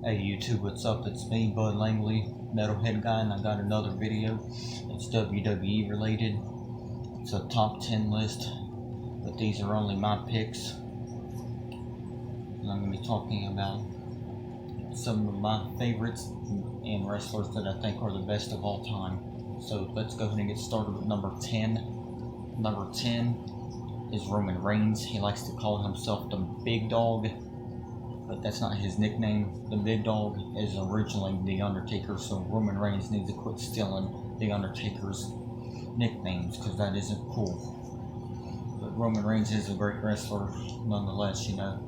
Hey YouTube, what's up? It's me, Bud Langley, Metalhead Guy, and I got another video. It's WWE related. It's a top 10 list, but these are only my picks. And I'm going to be talking about some of my favorites and wrestlers that I think are the best of all time. So let's go ahead and get started with number 10. Number 10 is Roman Reigns. He likes to call himself the Big Dog, but that's not his nickname. The Big Dog is originally The Undertaker, so Roman Reigns needs to quit stealing The Undertaker's nicknames, because that isn't cool. But Roman Reigns is a great wrestler nonetheless, you know.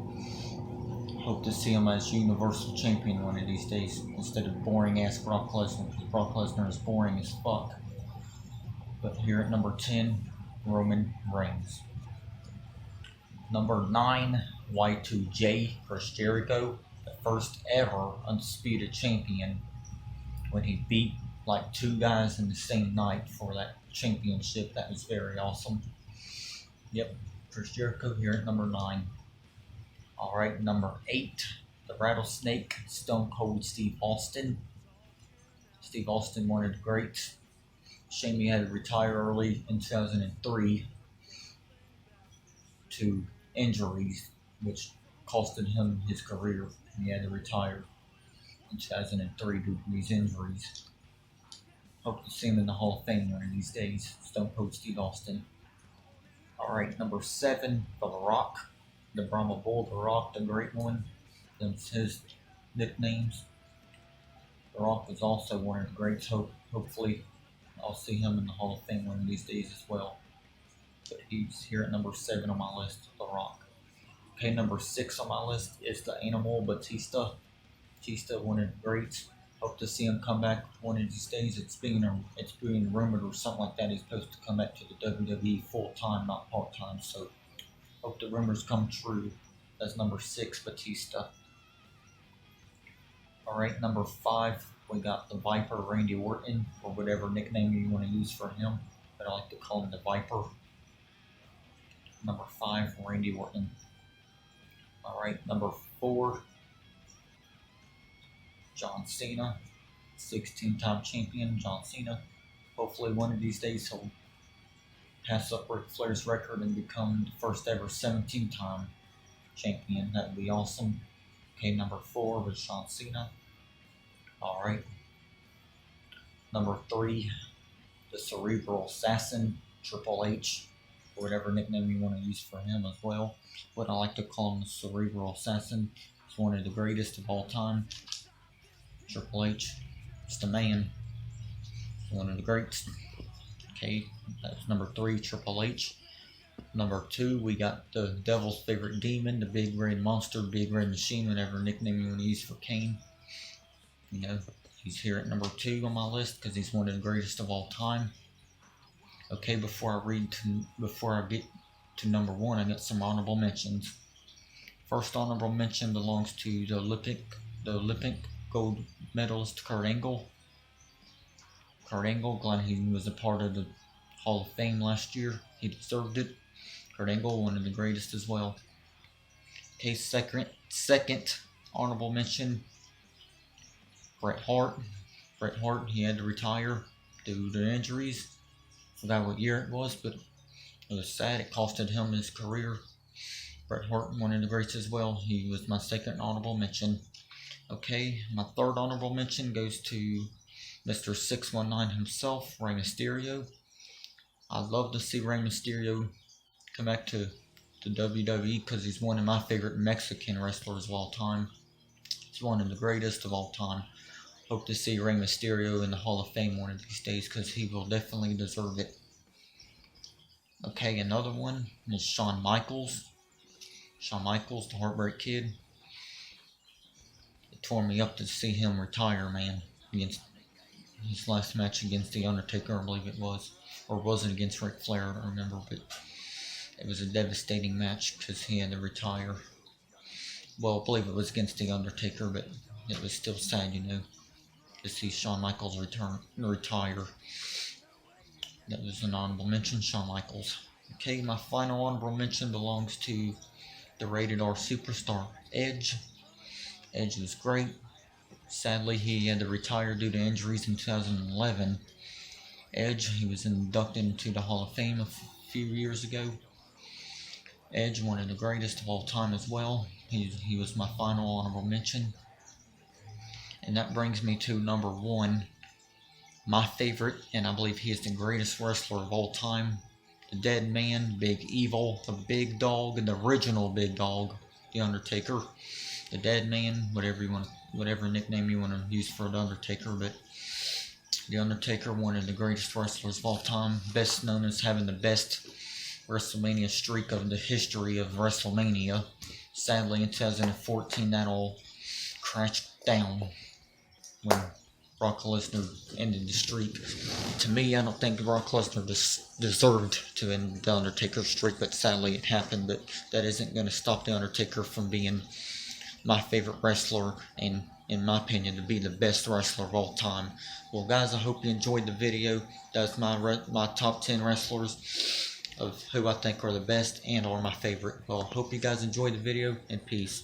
Hope to see him as Universal Champion one of these days, instead of boring-ass Brock Lesnar, because Brock Lesnar is boring as fuck. But here at number 10, Roman Reigns. Number 9, Y2J, Chris Jericho, the first ever undisputed champion, when he beat like 2 guys in the same night for that championship. That was very awesome. Yep, Chris Jericho here at number 9. Alright, number 8, the Rattlesnake, Stone Cold Steve Austin. Steve Austin, one of the greats. Shame he had to retire early in 2003 to injuries, which costed him his career. He had to retire in 2003 due to these injuries. Hope to see him in the Hall of Fame one of these days. Stone Cold Steve Austin. Alright, number 7, The Rock. The Brahma Bull, The Rock, the Great One. That's his nicknames. The Rock is also one of the greats. Hopefully I'll see him in the Hall of Fame one of these days as well. But he's here at number 7 on my list, The Rock. Okay, number 6 on my list is the Animal, Batista. Batista, one of the greats. Hope to see him come back one of these days. It's being rumored or something like that. He's supposed to come back to the WWE full-time, not part-time. So hope the rumors come true. That's number 6, Batista. Alright, number 5, we got the Viper, Randy Orton, or whatever nickname you want to use for him. But I like to call him the Viper. Number 5, Randy Orton. Alright, number 4, John Cena, 16-time champion, John Cena. Hopefully one of these days he'll pass up Ric Flair's record and become the first ever 17-time champion. That would be awesome. Okay, number 4 was John Cena. Alright. Number 3, the Cerebral Assassin, Triple H, or whatever nickname you want to use for him as well. But I like to call him the Cerebral Assassin. He's one of the greatest of all time. Triple H, it's the man. One of the greats. Okay, that's number 3, Triple H. Number 2, we got the Devil's Favorite Demon, the Big Red Monster, Big Red Machine, whatever nickname you want to use for Kane. You know, he's here at number 2 on my list because he's one of the greatest of all time. Okay, before I get to number 1, I got some honorable mentions. First honorable mention belongs to the Olympic gold medalist Kurt Angle. Kurt Angle, glad he was a part of the Hall of Fame last year. He deserved it. Kurt Angle, one of the greatest as well. Okay, second honorable mention, Bret Hart. Bret Hart, he had to retire due to injuries. Forgot what year it was, but it was sad. It costed him his career. Bret Hart, one of the greats as well. He was my second honorable mention. Okay, my third honorable mention goes to Mr. 619 himself, Rey Mysterio. I'd love to see Rey Mysterio come back to WWE because he's one of my favorite Mexican wrestlers of all time. He's one of the greatest of all time. Hope to see Rey Mysterio in the Hall of Fame one of these days because he will definitely deserve it. Okay, another one is Shawn Michaels. Shawn Michaels, the Heartbreak Kid. It tore me up to see him retire, man. Against his last match against The Undertaker, I believe it was. Or was it against Ric Flair? I don't remember, but it was a devastating match because he had to retire. Well, I believe it was against The Undertaker, but it was still sad, you know, to see Shawn Michaels retire. That was an honorable mention, Shawn Michaels. Okay, my final honorable mention belongs to the rated R superstar, Edge. Edge was great. Sadly, he had to retire due to injuries in 2011. Edge, he was inducted into the Hall of Fame a few years ago. Edge, one of the greatest of all time as well. He was my final honorable mention. And that brings me to number one, my favorite, and I believe he is the greatest wrestler of all time. The Dead Man, Big Evil, the Big Dog, the original Big Dog, The Undertaker. The Dead Man, whatever nickname you want to use for The Undertaker, but The Undertaker, one of the greatest wrestlers of all time, best known as having the best WrestleMania streak of the history of WrestleMania. Sadly, in 2014, that all crashed down when Brock Lesnar ended the streak. To me, I don't think Brock Lesnar deserved to end the Undertaker's streak, but sadly it happened. But that isn't going to stop the Undertaker from being my favorite wrestler, and in my opinion, to be the best wrestler of all time. Well, guys, I hope you enjoyed the video. That's my top 10 wrestlers of who I think are the best and are my favorite. Well, hope you guys enjoyed the video, and peace.